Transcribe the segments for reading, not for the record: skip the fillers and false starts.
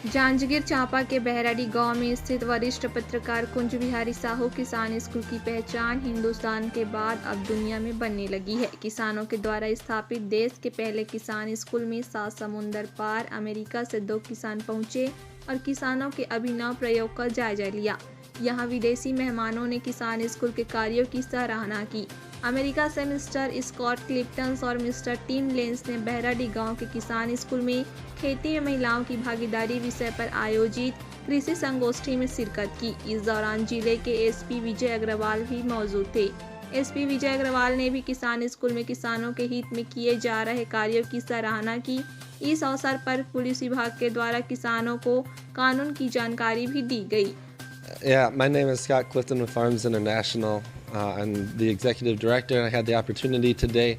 जांजगीर चांपा के बहराडी गांव में स्थित वरिष्ठ पत्रकार कुंज बिहारी साहू किसान स्कूल की पहचान हिंदुस्तान के बाद अब दुनिया में बनने लगी है। किसानों के द्वारा स्थापित देश के पहले किसान स्कूल में 7 समुंदर पार अमेरिका से 2 किसान पहुंचे और किसानों के अभिनव प्रयोग का जायजा लिया। यहाँ विदेशी मेहमानों ने किसान स्कूल के कार्यों की सराहना की। अमेरिका से मिस्टर स्कॉट क्लिप्टन्स और मिस्टर टिम लेंस ने बहराडी गांव के किसान स्कूल में खेती में महिलाओं की भागीदारी विषय पर आयोजित कृषि संगोष्ठी में शिरकत की। इस दौरान जिले के एसपी विजय अग्रवाल भी मौजूद थे। एसपी विजय अग्रवाल ने भी किसान स्कूल में किसानों के हित में किए जा रहे कार्यों की सराहना की। इस अवसर पर पुलिस विभाग के द्वारा किसानों को कानून की जानकारी भी दी गई। Yeah, my name is Scott Clifton with Farms International. I'm the executive director. I had the opportunity today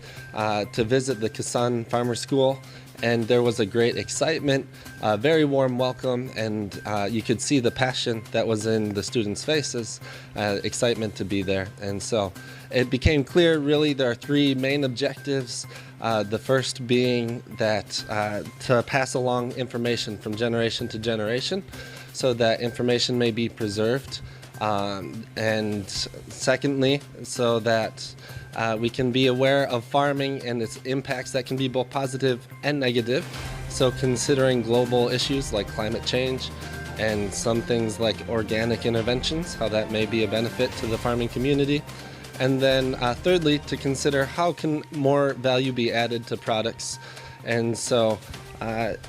to visit the Kisan Farmer School, and there was a great excitement, very warm welcome, and you could see the passion that was in the students' faces, excitement to be there. And so it became clear, really, there are 3 main objectives. The first being that to pass along information from generation to generation, so that information may be preserved, and secondly, so that we can be aware of farming and its impacts that can be both positive and negative. So considering global issues like climate change and some things like organic interventions, how that may be a benefit to the farming community. And then thirdly, to consider how can more value be added to products. And so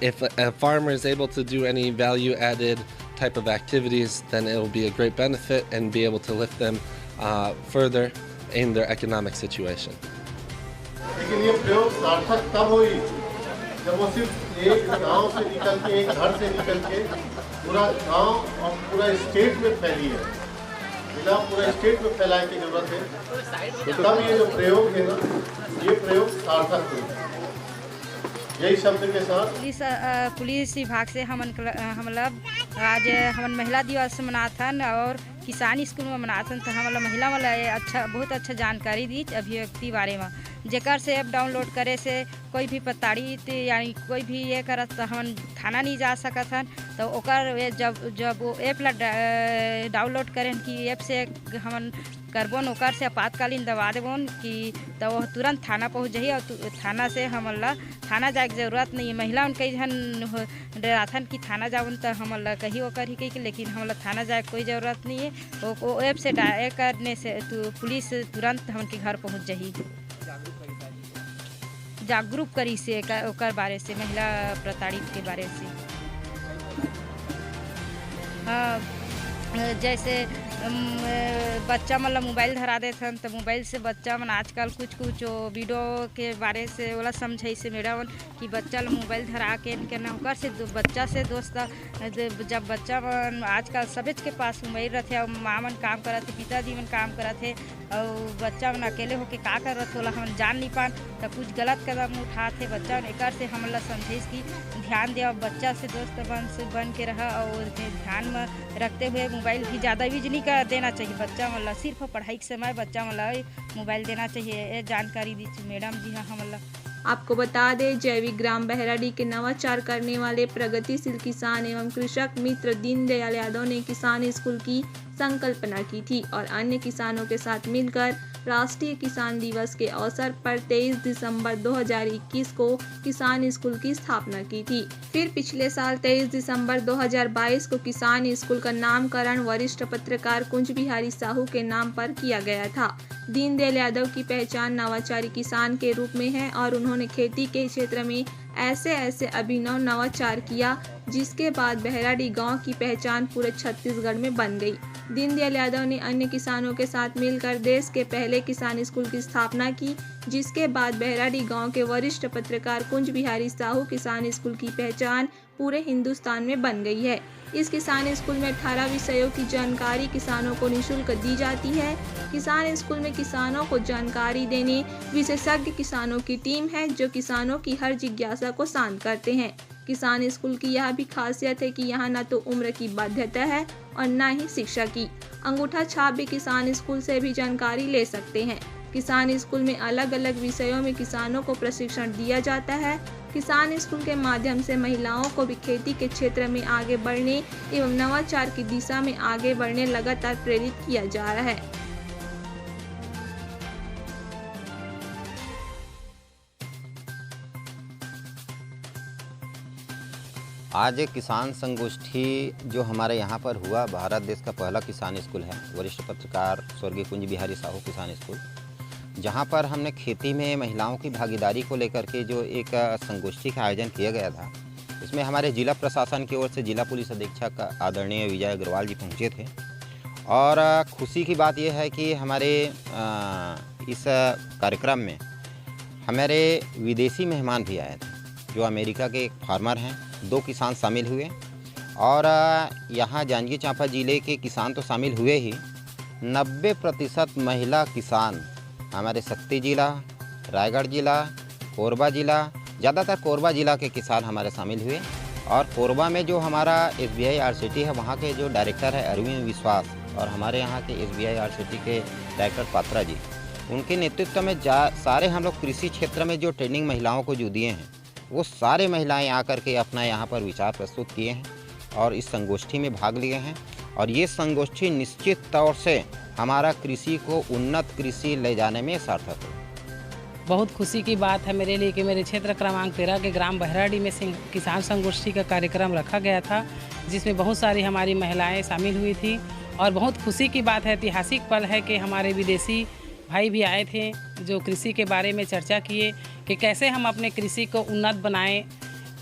if a farmer is able to do any value-added type of activities, then it will be a great benefit and be able to lift them further in their economic situation. लेकिन ये प्रयोग सार्थक तब हुई जब वो सिर्फ एक गांव से निकल के, एक घर से निकल के पूरा गांव और पूरा स्टेट में फैली है। जिला पूरा स्टेट में फैलाने की जरूरत है। तो तब ये जो प्रयोग है ना, ये प्रयोग सार्थक हुई। यही शब्द के साथ पुलिस विभाग से हम लोग आज हम महिला दिवस मनाथन और किसान स्कूल में मनाथन, तो हम महिला वाला अच्छा बहुत अच्छा जानकारी दी अभिव्यक्ति बारे में, जेकर से ऐप डाउनलोड करे से कोई भी पताड़ी यानी कोई भी ये करत तो हम थाना नहीं जा सकत हन। तो ओकर जब वो ऐप ला डाउनलोड करें कि ऐप से हम करबोन ओकर से आपातकालीन दवा देबोन कि तो वो तुरंत थाना पहुँच जाइए और थाना से हमला थाना जाए की ज़रूरत नहीं है। महिला उनके जन डराथन कि थाना जावन तो हमला कहीं ओकर ही कही, लेकिन हमला थाना जाए कोई ज़रूरत नहीं है। वो ऐप से करने से तो पुलिस तुरंत हमके घर पहुँच जाही। जागरूक करी से ओकर बारे से महिला प्रताड़ित के बारे से। जैसे बच्चा मतलब मोबाइल धरा देते हैं तो मोबाइल से बच्चा मन आजकल कुछ वीडियो के बारे से वाला समझाई से मेरा मन कि बच्चा मोबाइल धरा के करना होकर से बच्चा से दोस्त जब बच्चा मन आजकल सबच के पास मोबाइल रहते और माँ मन काम करते, पिताजी मन काम करते और बच्चा मन अकेले होके का कर रहे होला हम जान नहीं पान तो कुछ गलत कदम उठाते बच्चा मन। एक से हमला समझाइस कि ध्यान दे और बच्चा से दोस्त बन के रहा और ध्यान में रखते हुए मोबाइल भी ज़्यादा यूज नहीं देना चाहिए। बच्चा मतलब सिर्फ पढ़ाई के समय बच्चा मतलब मोबाइल देना चाहिए। ये जानकारी दी मैडम जी। हाँ मतलब आपको बता दें, जैविक ग्राम बहराडी के नवाचार करने वाले प्रगतिशील किसान एवं कृषक मित्र दीनदयाल यादव ने किसान स्कूल की संकल्पना की थी और अन्य किसानों के साथ मिलकर राष्ट्रीय किसान दिवस के अवसर पर 23 दिसंबर 2021 को किसान स्कूल की स्थापना की थी। फिर पिछले साल 23 दिसंबर 2022 को किसान स्कूल का नामकरण वरिष्ठ पत्रकार कुंज बिहारी साहू के नाम पर किया गया था। दीनदयाल यादव की पहचान नवाचारी किसान के रूप में है और उन्होंने खेती के क्षेत्र में ऐसे अभिनव नवाचार किया जिसके बाद बहराडी गांव की पहचान पूरे छत्तीसगढ़ में बन गई। दीनदयाल यादव ने अन्य किसानों के साथ मिलकर देश के पहले किसान स्कूल की स्थापना की, जिसके बाद बहराडी गांव के वरिष्ठ पत्रकार कुंज बिहारी साहू किसान स्कूल की पहचान पूरे हिंदुस्तान में बन गई है। इस किसान स्कूल में 18 विषयों की जानकारी किसानों को निःशुल्क दी जाती है। किसान स्कूल में किसानों को जानकारी देने विशेषज्ञ किसानों की टीम है जो किसानों की हर जिज्ञासा को शांत करते हैं। किसान स्कूल की यह भी खासियत है कि यहाँ न तो उम्र की बाध्यता है और न ही शिक्षा की। अंगूठा छाप भी किसान स्कूल से भी जानकारी ले सकते हैं। किसान स्कूल में अलग अलग विषयों में किसानों को प्रशिक्षण दिया जाता है। किसान स्कूल के माध्यम से महिलाओं को भी खेती के क्षेत्र में आगे बढ़ने एवं नवाचार की दिशा में आगे बढ़ने लगातार प्रेरित किया जा रहा है। आज एक किसान संगोष्ठी जो हमारे यहाँ पर हुआ, भारत देश का पहला किसान स्कूल है, वरिष्ठ पत्रकार स्वर्गीय कुंज बिहारी साहू किसान स्कूल, जहाँ पर हमने खेती में महिलाओं की भागीदारी को लेकर के जो एक संगोष्ठी का आयोजन किया गया था। इसमें हमारे जिला प्रशासन की ओर से जिला पुलिस अधीक्षक आदरणीय विजय अग्रवाल जी पहुँचे थे। और खुशी की बात यह है कि हमारे इस कार्यक्रम में हमारे विदेशी मेहमान भी आए थे, जो अमेरिका के एक फार्मर हैं। 2 किसान शामिल हुए और यहाँ जांजगीर चांपा ज़िले के किसान तो शामिल हुए ही, 90% महिला किसान हमारे शक्ति जिला, रायगढ़ जिला, कोरबा जिला, ज़्यादातर कोरबा जिला के किसान हमारे शामिल हुए। और कोरबा में जो हमारा SBI RCT है, वहाँ के जो डायरेक्टर है अरविंद विश्वास, और हमारे यहाँ के SBI RCT के डायरेक्टर पात्रा जी, उनके नेतृत्व में सारे हम लोग कृषि क्षेत्र में जो ट्रेनिंग महिलाओं को जो दिए हैं, वो सारे महिलाएं आकर के अपना यहाँ पर विचार प्रस्तुत किए हैं और इस संगोष्ठी में भाग लिए हैं। और ये संगोष्ठी निश्चित तौर से हमारा कृषि को उन्नत कृषि ले जाने में सार्थक है। बहुत खुशी की बात है मेरे लिए कि मेरे क्षेत्र क्रमांक 13 के ग्राम बहराडी में किसान संगोष्ठी का कार्यक्रम रखा गया था, जिसमें बहुत सारी हमारी महिलाएं शामिल हुई थी। और बहुत खुशी की बात है, ऐतिहासिक पल है कि हमारे विदेशी भाई भी आए थे, जो कृषि के बारे में चर्चा किए कि कैसे हम अपने कृषि को उन्नत बनाएं।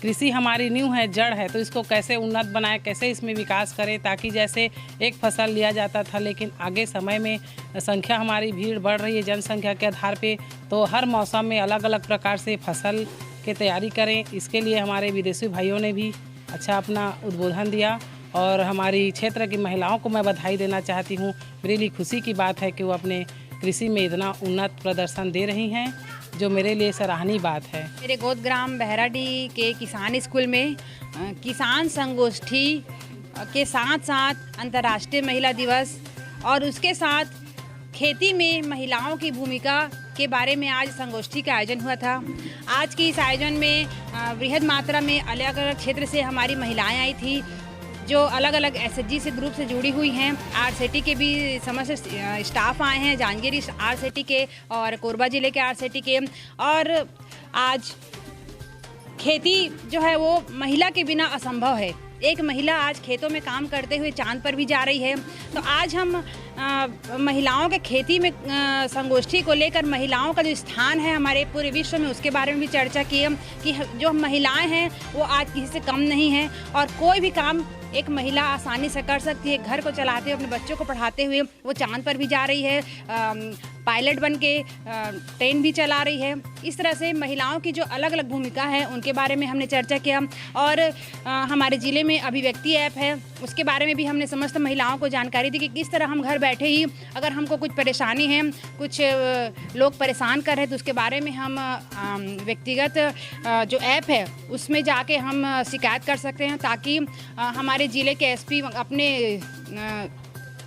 कृषि हमारी नींव है, जड़ है, तो इसको कैसे उन्नत बनाएं, कैसे इसमें विकास करें, ताकि जैसे एक फसल लिया जाता था, लेकिन आगे समय में संख्या हमारी भीड़ बढ़ रही है जनसंख्या के आधार पे, तो हर मौसम में अलग अलग प्रकार से फसल की तैयारी करें। इसके लिए हमारे विदेशी भाइयों ने भी अच्छा अपना उद्बोधन दिया और हमारी क्षेत्र की महिलाओं को मैं बधाई देना चाहती हूँ। मेरे लिए खुशी की बात है कि वो अपने कृषि में इतना उन्नत प्रदर्शन दे रही हैं, जो मेरे लिए सराहनीय बात है। मेरे गोद ग्राम बहराडी के किसान स्कूल में किसान संगोष्ठी के साथ साथ अंतर्राष्ट्रीय महिला दिवस और उसके साथ खेती में महिलाओं की भूमिका के बारे में आज संगोष्ठी का आयोजन हुआ था। आज के इस आयोजन में बृहद मात्रा में अलग अलग क्षेत्र से हमारी महिलाएं आई थी, जो अलग अलग SHG से ग्रुप से जुड़ी हुई हैं। RCT के भी समस्त स्टाफ आए हैं, जांजगीर RCT के और कोरबा ज़िले के RCT के। और आज खेती जो है वो महिला के बिना असंभव है। एक महिला आज खेतों में काम करते हुए चांद पर भी जा रही है। तो आज हम महिलाओं के खेती में संगोष्ठी को लेकर महिलाओं का जो स्थान है हमारे पूरे विश्व में, उसके बारे में भी चर्चा की है कि जो महिलाएं हैं वो आज किसी से कम नहीं हैं और कोई भी काम एक महिला आसानी से कर सकती है। घर को चलाते हुए, अपने बच्चों को पढ़ाते हुए वो चांद पर भी जा रही है, पायलट बन के ट्रेन भी चला रही है। इस तरह से महिलाओं की जो अलग अलग भूमिका है उनके बारे में हमने चर्चा किया। और हमारे ज़िले में अभिव्यक्ति ऐप है, उसके बारे में भी हमने समस्त महिलाओं को जानकारी दी कि किस तरह हम घर बैठे ही अगर हमको कुछ परेशानी है, कुछ लोग परेशान कर रहे हैं, तो उसके बारे में हम व्यक्तिगत जो ऐप है उसमें जाके हम शिकायत कर सकते हैं, ताकि हमारे ज़िले के SP अपने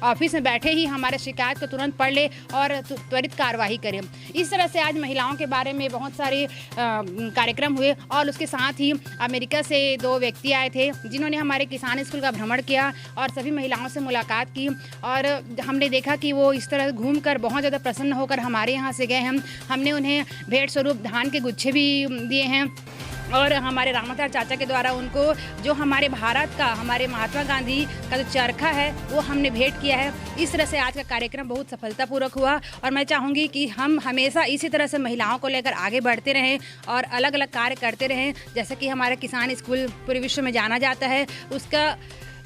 ऑफिस में बैठे ही हमारे शिकायत को तुरंत पढ़ ले और त्वरित कार्रवाई करें। इस तरह से आज महिलाओं के बारे में बहुत सारे कार्यक्रम हुए। और उसके साथ ही अमेरिका से 2 व्यक्ति आए थे, जिन्होंने हमारे किसान स्कूल का भ्रमण किया और सभी महिलाओं से मुलाकात की। और हमने देखा कि वो इस तरह घूमकर बहुत ज़्यादा प्रसन्न होकर हमारे यहाँ से गए हैं। हमने उन्हें भेंट स्वरूप धान के गुच्छे भी दिए हैं और हमारे रामाचार चाचा के द्वारा उनको जो हमारे भारत का, हमारे महात्मा गांधी का जो चरखा है वो हमने भेंट किया है। इस तरह से आज का कार्यक्रम बहुत सफलतापूर्वक हुआ और मैं चाहूँगी कि हम हमेशा इसी तरह से महिलाओं को लेकर आगे बढ़ते रहें और अलग अलग कार्य करते रहें। जैसे कि हमारा किसान स्कूल पूरे विश्व में जाना जाता है,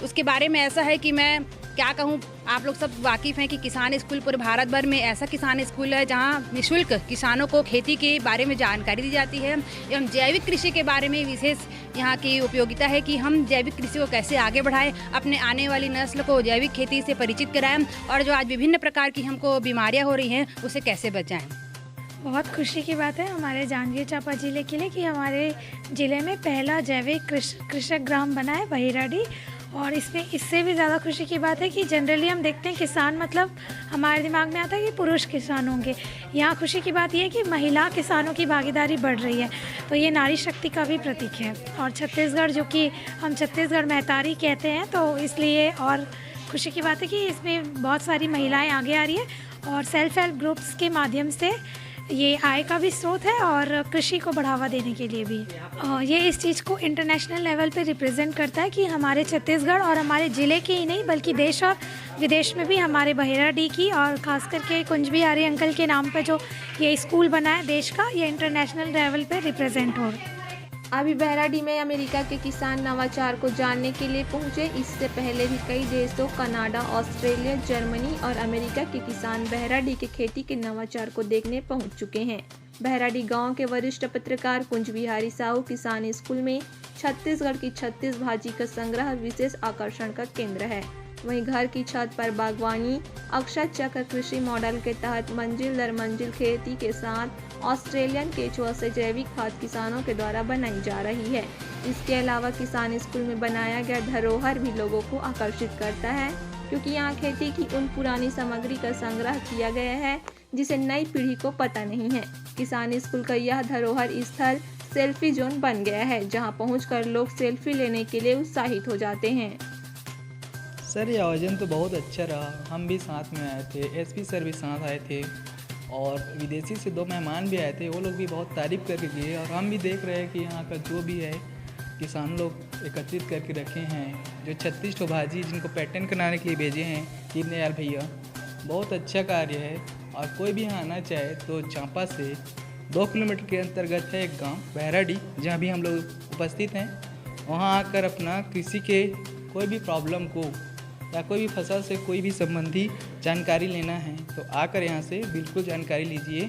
उसके बारे में ऐसा है कि मैं क्या कहूँ, आप लोग सब वाकिफ़ हैं कि किसान स्कूल पूरे भारत भर में ऐसा किसान स्कूल है जहाँ निःशुल्क किसानों को खेती के बारे में जानकारी दी जाती है एवं जैविक कृषि के बारे में विशेष यहाँ की उपयोगिता है कि हम जैविक कृषि को कैसे आगे बढ़ाएं, अपने आने वाली नस्ल को जैविक खेती से परिचित कराएं और जो आज विभिन्न प्रकार की हमको बीमारियाँ हो रही हैं उसे कैसे बचाएँ। बहुत खुशी की बात है हमारे जांजगीर चांपा ज़िले के लिए कि हमारे ज़िले में पहला जैविक कृषक ग्राम बना है बहिराडी। और इसमें इससे भी ज़्यादा खुशी की बात है कि जनरली हम देखते हैं किसान मतलब हमारे दिमाग में आता है कि पुरुष किसान होंगे। यहाँ खुशी की बात यह है कि महिला किसानों की भागीदारी बढ़ रही है, तो ये नारी शक्ति का भी प्रतीक है। और छत्तीसगढ़, जो कि हम छत्तीसगढ़ मैतारी कहते हैं, तो इसलिए और खुशी की बात है कि इसमें बहुत सारी महिलाएं आगे आ रही है और सेल्फ हेल्प ग्रुप्स के माध्यम से ये आय का भी स्रोत है और कृषि को बढ़ावा देने के लिए भी। ये इस चीज़ को इंटरनेशनल लेवल पे रिप्रेजेंट करता है कि हमारे छत्तीसगढ़ और हमारे ज़िले के ही नहीं बल्कि देश और विदेश में भी हमारे बहेराडी की और ख़ास करके कुंज बिहारी अंकल के नाम पे जो ये स्कूल बना है देश का, ये इंटरनेशनल लेवल पे रिप्रेजेंट हो रहा है। अभी बहराडी में अमेरिका के किसान नवाचार को जानने के लिए पहुंचे। इससे पहले भी कई देशों कनाडा, ऑस्ट्रेलिया, जर्मनी और अमेरिका के किसान बहराडी के खेती के नवाचार को देखने पहुंच चुके हैं। बहराडी गांव के वरिष्ठ पत्रकार कुंज बिहारी साहू किसान स्कूल में छत्तीसगढ़ की 36 भाजी का संग्रह विशेष आकर्षण का केंद्र है। वहीं घर की छत पर बागवानी, अक्षय चक्र कृषि मॉडल के तहत मंजिल दर मंजिल खेती के साथ ऑस्ट्रेलियन केचुआ से जैविक खाद किसानों के द्वारा बनाई जा रही है। इसके अलावा किसान स्कूल में बनाया गया धरोहर भी लोगों को आकर्षित करता है, क्योंकि यहाँ खेती की उन पुरानी सामग्री का संग्रह किया गया है जिसे नई पीढ़ी को पता नहीं है। किसान स्कूल का यह धरोहर स्थल सेल्फी जोन बन गया है, जहाँ पहुँचकर लोग सेल्फी लेने के लिए उत्साहित हो जाते हैं। सर, ये आयोजन तो बहुत अच्छा रहा। हम भी साथ में आए थे, एसपी सर भी साथ आए थे और विदेशी से 2 मेहमान भी आए थे। वो लोग भी बहुत तारीफ़ करके गए और हम भी देख रहे हैं कि यहाँ का जो भी है किसान लोग एकत्रित करके रखे हैं। जो 36 ठो भाजी जिनको पैटर्न बनाने के लिए भेजे हैं दीनदयाल भैया, बहुत अच्छा कार्य है। और कोई भी यहाँ आना चाहे तो चांपा से 2 किलोमीटर के अंतर्गत है एक गाँव बहराडी, जहाँ भी हम लोग उपस्थित हैं। वहाँ आकर अपना कृषि के कोई भी प्रॉब्लम को या कोई भी फसल से कोई भी संबंधी जानकारी लेना है तो आकर यहाँ से बिल्कुल जानकारी लीजिए।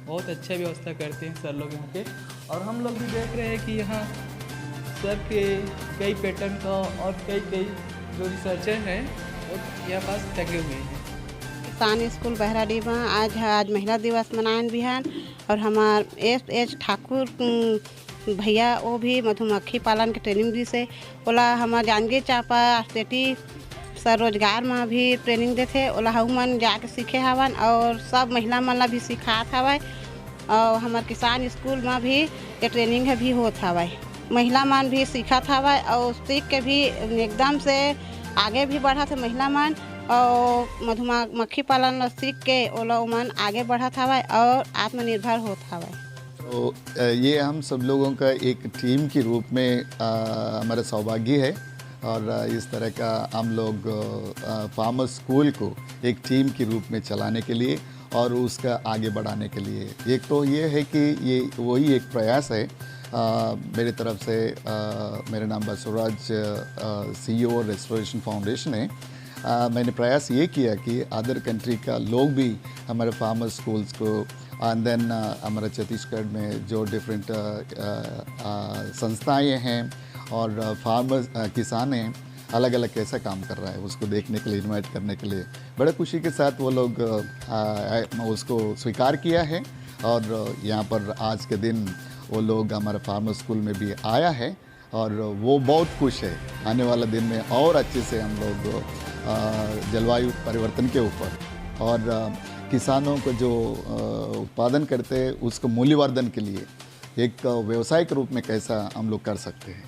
बहुत अच्छा व्यवस्था करते हैं सर लोग यहाँ के। और हम लोग भी देख रहे हैं कि यहाँ सर के कई पैटर्न का और कई जो रिसर्चर हैं वो यहाँ पास टंगे हुए हैं। किसान स्कूल बहराडी में आज महिला दिवस मनायन भी हैं और हमार एच ठाकुर भैया वो भी मधुमक्खी पालन के ट्रेनिंग भी से ओला हमार जांजगीर चांपा स्टेटी स्वरोजगार में भी ट्रेनिंग देते। ओला हऊ मन जाके सीखे हवन और सब महिला मन ला भी सिखात हवय। और हमार किसान स्कूल में भी ये ट्रेनिंग भी होत हवय। महिला मन भी सीखत हवय और सीख के भी एकदम से आगे भी बढ़त है महिला मन। और मधुमक्खी पालन सीख के ओला मन आगे बढ़त हवय और आत्मनिर्भर होत हवय। तो ये हम सब लोगों का एक टीम के रूप में हमारा सौभाग्य है और इस तरह का हम लोग फार्मर स्कूल को एक टीम के रूप में चलाने के लिए और उसका आगे बढ़ाने के लिए एक तो ये है कि ये वही एक प्रयास है मेरी तरफ से। मेरा नाम बसवराज CEO रेस्टोरेशन फाउंडेशन है। मैंने प्रयास ये किया कि अदर कंट्री का लोग भी हमारे फार्मर स्कूल्स को एंड देन हमारे छत्तीसगढ़ में जो डिफरेंट संस्थाएं हैं और फार्मर्स किसान हैं अलग अलग कैसा काम कर रहा है उसको देखने के लिए इनवाइट करने के लिए बड़े खुशी के साथ वो लोग उसको स्वीकार किया है। और यहाँ पर आज के दिन वो लोग हमारे फार्मर स्कूल में भी आया है और वो बहुत खुश है। आने वाला दिन में और अच्छे से हम लोग जलवायु परिवर्तन के ऊपर और किसानों को जो उत्पादन करते हैं उसको मूल्यवर्धन के लिए एक व्यवसाय के रूप में कैसा हम लोग कर सकते हैं।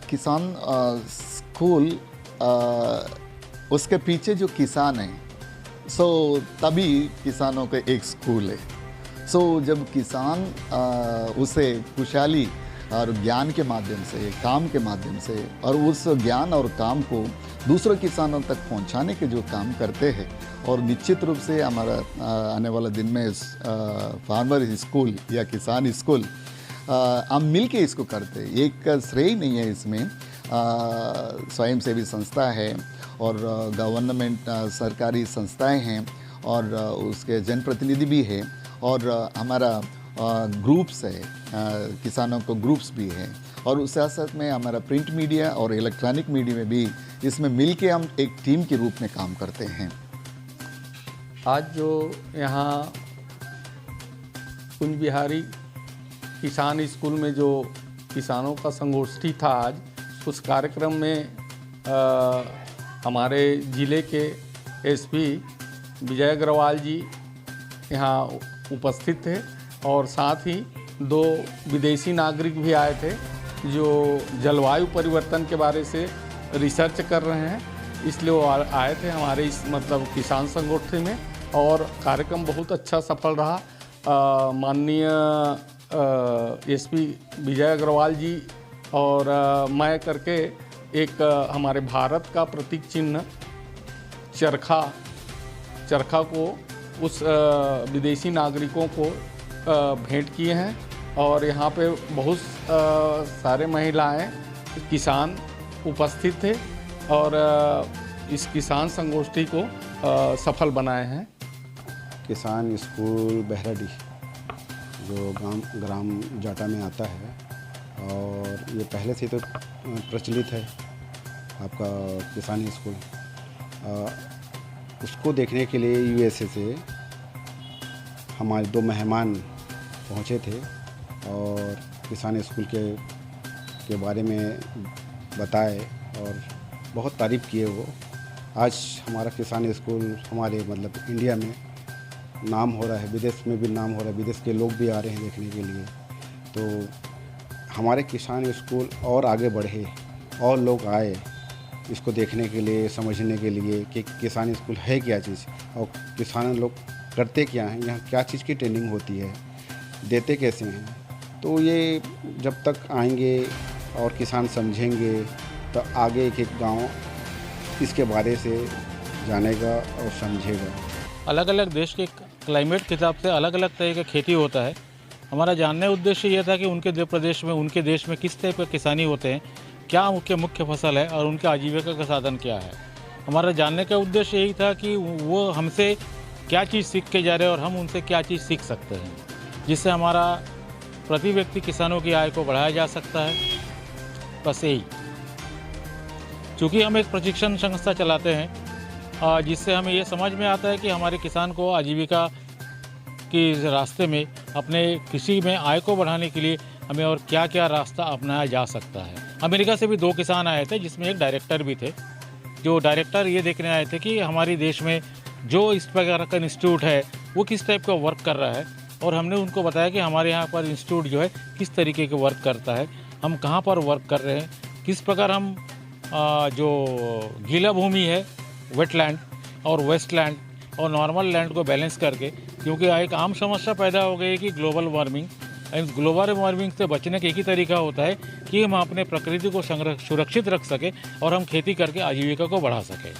किसान स्कूल उसके पीछे जो किसान हैं तभी किसानों का एक स्कूल है। जब किसान उसे खुशहाली और ज्ञान के माध्यम से काम के माध्यम से और उस ज्ञान और काम को दूसरे किसानों तक पहुंचाने के जो काम करते हैं और निश्चित रूप से हमारा आने वाला दिन में फार्मर स्कूल या किसान स्कूल हम मिल के इसको करते हैं। एक श्रेय नहीं है इसमें, स्वयंसेवी संस्था है और गवर्नमेंट सरकारी संस्थाएं हैं और उसके जनप्रतिनिधि भी हैं और हमारा ग्रुप्स है, किसानों को ग्रुप्स भी हैं और उस साथ साथ में हमारा प्रिंट मीडिया और इलेक्ट्रॉनिक मीडिया में भी इसमें मिल के हम एक टीम के रूप में काम करते हैं। आज जो यहाँ कुंज बिहारी किसान स्कूल में जो किसानों का संगोष्ठी था आज उस कार्यक्रम में हमारे ज़िले के एसपी विजय अग्रवाल जी यहाँ उपस्थित थे और साथ ही 2 विदेशी नागरिक भी आए थे जो जलवायु परिवर्तन के बारे से रिसर्च कर रहे हैं, इसलिए वो आए थे हमारे इस मतलब किसान संगोष्ठी में और कार्यक्रम बहुत अच्छा सफल रहा। माननीय एसपी विजय अग्रवाल जी और मैं करके एक हमारे भारत का प्रतीक चिन्ह चरखा को उस विदेशी नागरिकों को भेंट किए हैं और यहाँ पे बहुत सारे महिलाएं किसान उपस्थित थे और इस किसान संगोष्ठी को सफल बनाए हैं। किसान स्कूल बहराडी जो ग्राम जाटा में आता है और ये पहले से तो प्रचलित है आपका किसान स्कूल, उसको देखने के लिए यूएसए से हमारे 2 मेहमान पहुँचे थे और किसान स्कूल के बारे में बताए और बहुत तारीफ़ किए वो। आज हमारा किसान स्कूल हमारे मतलब इंडिया में नाम हो रहा है, विदेश में भी नाम हो रहा है, विदेश के लोग भी आ रहे हैं देखने के लिए। तो हमारे किसान स्कूल और आगे बढ़े और लोग आए इसको देखने के लिए, समझने के लिए कि किसान स्कूल है क्या चीज़ और किसान लोग करते क्या हैं, यहाँ क्या चीज़ की ट्रेनिंग होती है, देते कैसे हैं। तो ये जब तक आएंगे और किसान समझेंगे तो आगे एक गांव इसके बारे से जानेगा और समझेगा। अलग अलग देश के क्लाइमेट के हिसाब से अलग अलग तरह का खेती होता है। हमारा जानने का उद्देश्य ये था कि उनके प्रदेश में, उनके देश में किस टाइप का किसानी होते हैं, क्या उनके मुख्य फसल है और उनके आजीविका का साधन क्या है। हमारा जानने का उद्देश्य यही था कि वो हमसे क्या चीज़ सीख के जा रहे हैं और हम उनसे क्या चीज़ सीख सकते हैं, जिससे हमारा प्रति व्यक्ति किसानों की आय को बढ़ाया जा सकता है। बस यही। चूँकि हम एक प्रशिक्षण संस्था चलाते हैं जिससे हमें ये समझ में आता है कि हमारे किसान को आजीविका के रास्ते में अपने कृषि में आय को बढ़ाने के लिए हमें और क्या क्या रास्ता अपनाया जा सकता है। अमेरिका से भी 2 किसान आए थे जिसमें एक डायरेक्टर भी थे। जो डायरेक्टर ये देखने आए थे कि हमारे देश में जो इस प्रकार का इंस्टीट्यूट है वो किस टाइप का वर्क कर रहा है और हमने उनको बताया कि हमारे यहाँ पर इंस्टीट्यूट जो है किस तरीके के वर्क करता है, हम कहाँ पर वर्क कर रहे हैं, किस प्रकार हम जो गीला भूमि है, वेटलैंड और वेस्टलैंड और नॉर्मल लैंड को बैलेंस करके, क्योंकि एक आम समस्या पैदा हो गई है कि global warming, and global warming से बचने का एक ही तरीका होता है कि हम अपने प्रकृति को सुरक्षित रख सकें और हम खेती करके आजीविका को बढ़ा सकें।